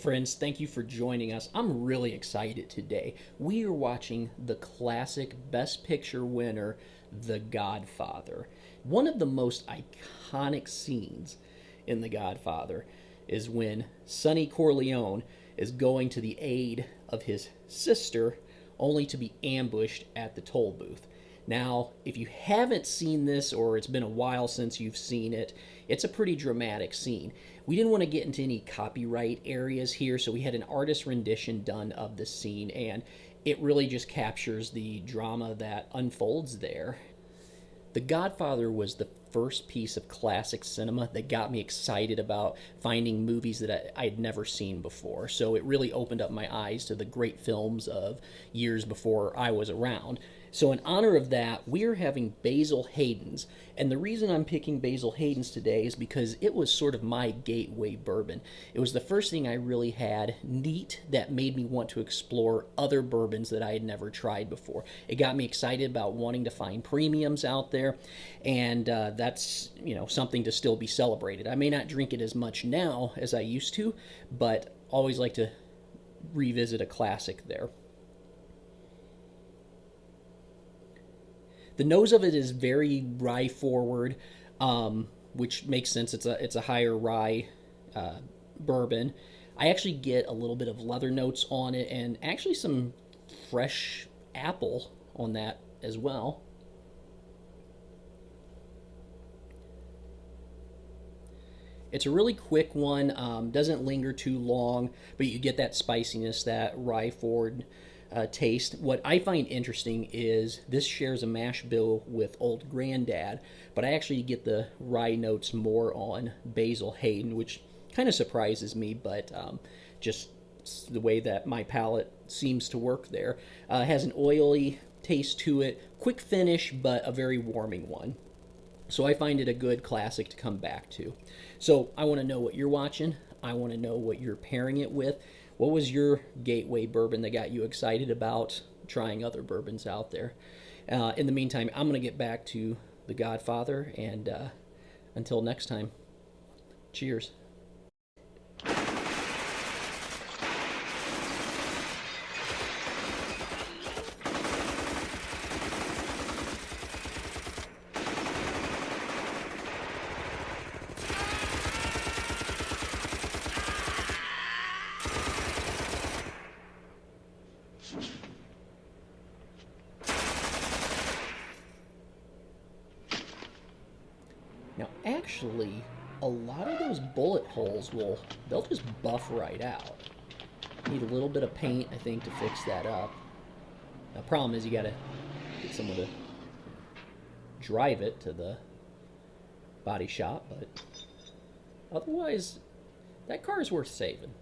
friends, thank you for joining us. I'm really excited today. We are watching the classic Best Picture winner, The Godfather. One of the most iconic scenes in The Godfather is when Sonny Corleone is going to the aid of his sister only to be ambushed at the toll booth. Now, if you haven't seen this or it's been a while since you've seen it, it's a pretty dramatic scene. We didn't want to get into any copyright areas here, so we had an artist rendition done of the scene, and it really just captures the drama that unfolds there. The Godfather was the first piece of classic cinema that got me excited about finding movies that I'd never seen before. So it really opened up my eyes to the great films of years before I was around. So in honor of that, we're having Basil Hayden's. And the reason I'm picking Basil Hayden's today is because it was sort of my gateway bourbon. It was the first thing I really had neat that made me want to explore other bourbons that I had never tried before. It got me excited about wanting to find premiums out there, and that's something to still be celebrated. I may not drink it as much now as I used to, but always like to revisit a classic there. The nose of it is very rye forward, which makes sense. It's a higher rye bourbon. I actually get a little bit of leather notes on it, and actually some fresh apple on that as well. It's a really quick one, doesn't linger too long, but you get that spiciness, that rye forward taste. What I find interesting is this shares a mash bill with Old Granddad, but I actually get the rye notes more on Basil Hayden, which kind of surprises me, but just the way that my palate seems to work there. It has an oily taste to it, quick finish, but a very warming one. So I find it a good classic to come back to. So I want to know what you're watching. I want to know what you're pairing it with. What was your gateway bourbon that got you excited about trying other bourbons out there? In the meantime, I'm going to get back to The Godfather, and until next time, cheers. Now, actually, a lot of those bullet holes they'll just buff right out. Need a little bit of paint, I think, to fix that up. The problem is you gotta get someone to drive it to the body shop, but otherwise, that car is worth saving.